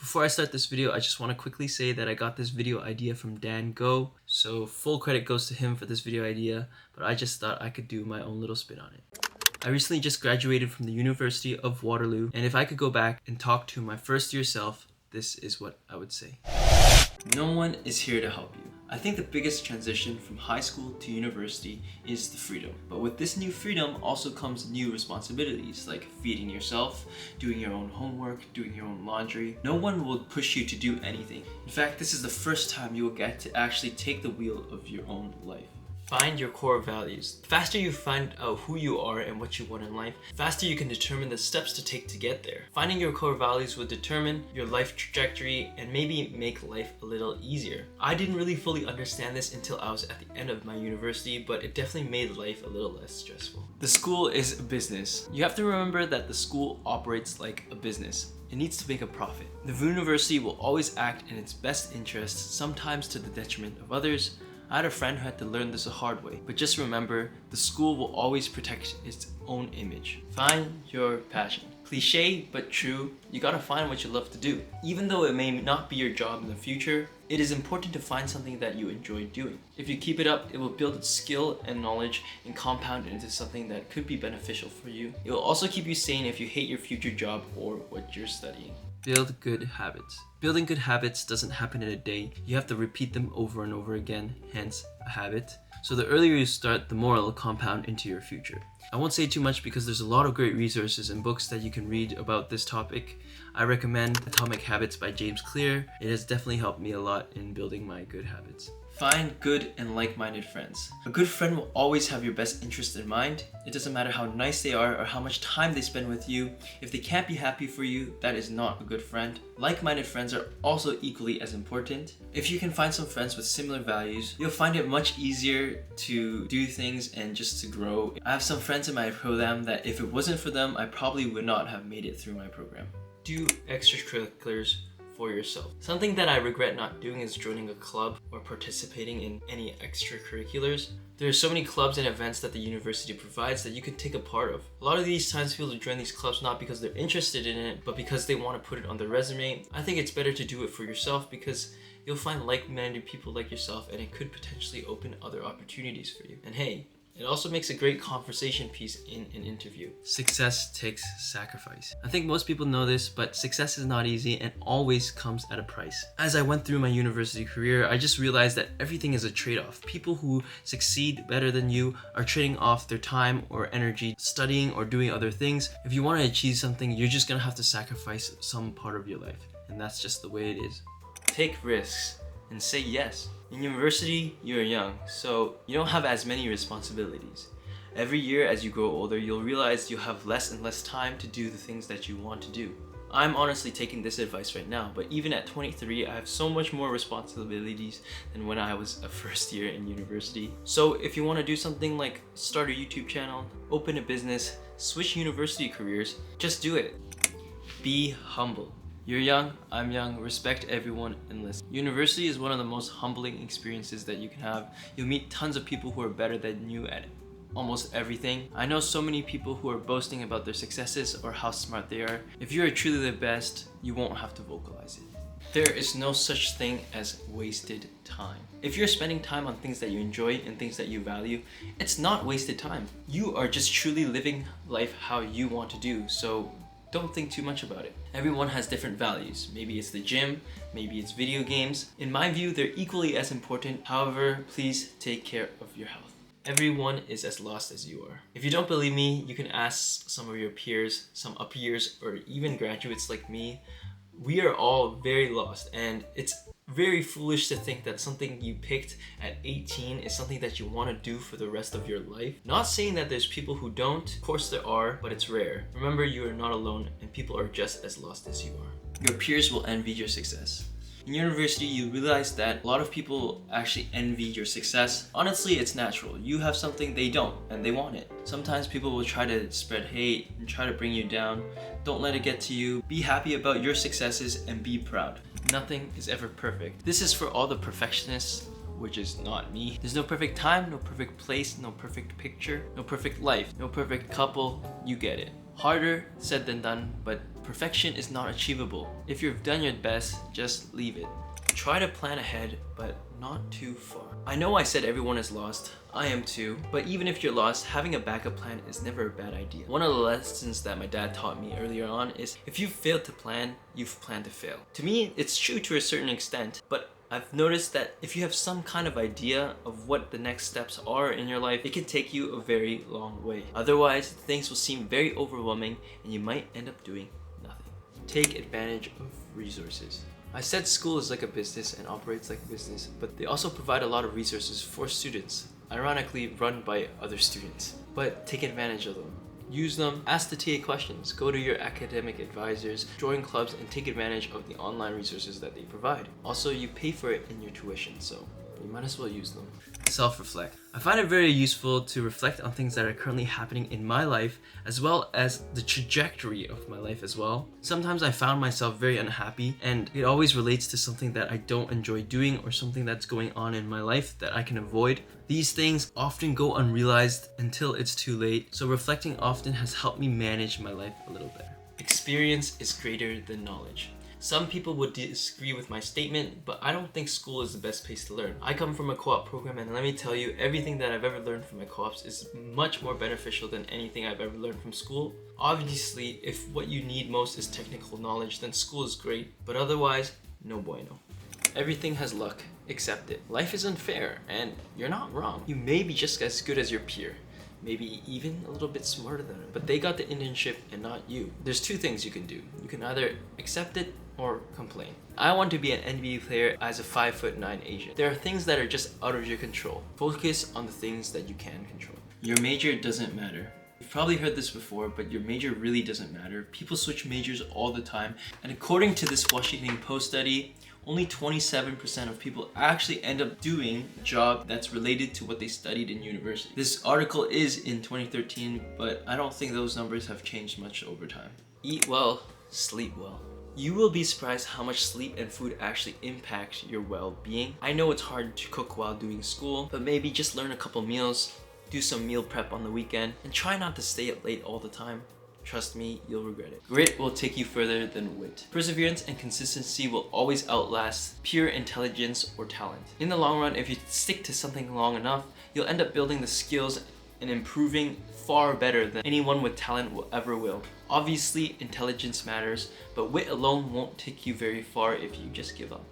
Before I start this video, I just want to quickly say that I got this video idea from Dan Go, so full credit goes to him for this video idea, but I just thought I could do my own little spin on it. I recently just graduated from the University of Waterloo, and if I could go back and talk to my first year self, this is what I would say. No one is here to help you. I think the biggest transition from high school to university is the freedom. But with this new freedom also comes new responsibilities like feeding yourself, doing your own homework, doing your own laundry. No one will push you to do anything. In fact, this is the first time you will get to actually take the wheel of your own life. Find your core values. The faster you find out who you are and what you want in life, the faster you can determine the steps to take to get there. Finding your core values will determine your life trajectory and maybe make life a little easier. I didn't really fully understand this until I was at the end of my university, but it definitely made life a little less stressful. The school is a business. You have to remember that the school operates like a business. It needs to make a profit. The university will always act in its best interest, sometimes to the detriment of others. I had a friend who had to learn this the hard way, but just remember, the school will always protect its own image. Find your passion. Cliché, but true, you gotta find what you love to do. Even though it may not be your job in the future, it is important to find something that you enjoy doing. If you keep it up, it will build its skill and knowledge and compound it into something that could be beneficial for you. It will also keep you sane if you hate your future job or what you're studying. Build good habits. Building good habits doesn't happen in a day. You have to repeat them over and over again, hence a habit. So the earlier you start, the more it'll compound into your future. I won't say too much because there's a lot of great resources and books that you can read about this topic. I recommend Atomic Habits by James Clear. It has definitely helped me a lot in building my good habits. Find good and like-minded friends. A good friend will always have your best interest in mind. It doesn't matter how nice they are or how much time they spend with you. If they can't be happy for you, that is not a good friend. Like-minded friends are also equally as important. If you can find some friends with similar values, you'll find it much easier to do things and just to grow. I have some friends in my program that if it wasn't for them, I probably would not have made it through my program. Do extracurriculars for yourself. Something that I regret not doing is joining a club or participating in any extracurriculars. There are so many clubs and events that the university provides that you can take a part of. A lot of these times people join these clubs not because they're interested in it, but because they want to put it on their resume. I think it's better to do it for yourself because you'll find like-minded people like yourself and it could potentially open other opportunities for you. And hey, it also makes a great conversation piece in an interview. Success takes sacrifice. I think most people know this, but success is not easy and always comes at a price. As I went through my university career, I just realized that everything is a trade-off. People who succeed better than you are trading off their time or energy studying or doing other things. If you want to achieve something, you're just gonna have to sacrifice some part of your life. And that's just the way it is. Take risks and say yes. In university, you're young, so you don't have as many responsibilities. Every year as you grow older, you'll realize you have less and less time to do the things that you want to do. I'm honestly taking this advice right now, but even at 23, I have so much more responsibilities than when I was a first year in university. So if you want to do something like start a YouTube channel, open a business, switch university careers, just do it. Be humble. You're young, I'm young, respect everyone and listen. University is one of the most humbling experiences that you can have. You'll meet tons of people who are better than you at almost everything. I know so many people who are boasting about their successes or how smart they are. If you're truly the best, you won't have to vocalize it. There is no such thing as wasted time. If you're spending time on things that you enjoy and things that you value, it's not wasted time. You are just truly living life how you want to do, so don't think too much about it. Everyone has different values. Maybe it's the gym, maybe it's video games. In my view, they're equally as important. However, please take care of your health. Everyone is as lost as you are. If you don't believe me, you can ask some of your peers, some up years, or even graduates like me. We are all very lost, and it's very foolish to think that something you picked at 18 is something that you want to do for the rest of your life. Not saying that there's people who don't, of course there are, but it's rare. Remember, you are not alone and people are just as lost as you are. Your peers will envy your success. In university, you realize that a lot of people actually envy your success. Honestly, it's natural. You have something they don't, and they want it. Sometimes people will try to spread hate and try to bring you down. Don't let it get to you. Be happy about your successes and be proud. Nothing is ever perfect. This is for all the perfectionists, which is not me. There's no perfect time, no perfect place, no perfect picture, no perfect life, no perfect couple. You get it. Harder said than done, but Perfection is not achievable. If you've done your best, just leave it. Try to plan ahead, but not too far. I know I said everyone is lost. I am too. But even if you're lost, having a backup plan is never a bad idea. One of the lessons that my dad taught me earlier on is if you've failed to plan, you've planned to fail. To me, it's true to a certain extent, but I've noticed that if you have some kind of idea of what the next steps are in your life, it can take you a very long way. Otherwise, things will seem very overwhelming and you might end up doing nothing. Take advantage of resources. I said school is like a business and operates like a business, but they also provide a lot of resources for students, ironically run by other students. But take advantage of them. Use them, ask the TA questions, go to your academic advisors, join clubs, and take advantage of the online resources that they provide. Also, you pay for it in your tuition, so you might as well use them. Self-reflect. I find it very useful to reflect on things that are currently happening in my life, as well as the trajectory of my life as well. Sometimes I found myself very unhappy, and it always relates to something that I don't enjoy doing or something that's going on in my life that I can avoid. These things often go unrealized until it's too late, so reflecting often has helped me manage my life a little better. Experience is greater than knowledge. Some people would disagree with my statement, but I don't think school is the best place to learn. I come from a co-op program, and let me tell you, everything that I've ever learned from my co-ops is much more beneficial than anything I've ever learned from school. Obviously, if what you need most is technical knowledge, then school is great, but otherwise, no bueno. Everything has luck. Accept it. Life is unfair, and you're not wrong. You may be just as good as your peer. Maybe even a little bit smarter than them, but they got the internship and not you. There's two things you can do. You can either accept it or complain. I want to be an NBA player as a 5'9" Asian. There are things that are just out of your control. Focus on the things that you can control. Your major doesn't matter. You've probably heard this before, but your major really doesn't matter. People switch majors all the time, and according to this Washington Post study, only 27% of people actually end up doing a job that's related to what they studied in university. This article is in 2013, but I don't think those numbers have changed much over time. Eat well, sleep well. You will be surprised how much sleep and food actually impact your well-being. I know it's hard to cook while doing school, but maybe just learn a couple meals, do some meal prep on the weekend, and try not to stay up late all the time. Trust me, you'll regret it. Grit will take you further than wit. Perseverance and consistency will always outlast pure intelligence or talent. In the long run, if you stick to something long enough, you'll end up building the skills and improving far better than anyone with talent will ever will. Obviously, intelligence matters, but wit alone won't take you very far if you just give up.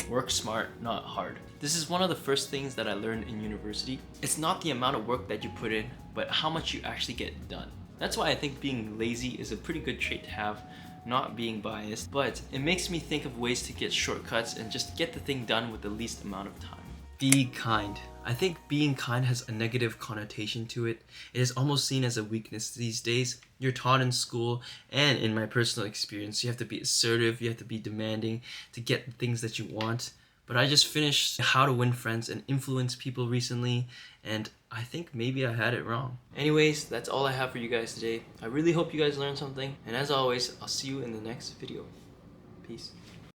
Work smart, not hard. This is one of the first things that I learned in university. It's not the amount of work that you put in, but how much you actually get done. That's why I think being lazy is a pretty good trait to have, not being biased, but it makes me think of ways to get shortcuts and just get the thing done with the least amount of time. Be kind. I think being kind has a negative connotation to it. It is almost seen as a weakness these days. You're taught in school, and in my personal experience, you have to be assertive, you have to be demanding to get the things that you want. But I just finished How to Win Friends and Influence People recently, and I think maybe I had it wrong. Anyways, that's all I have for you guys today. I really hope you guys learned something, and as always, I'll see you in the next video. Peace.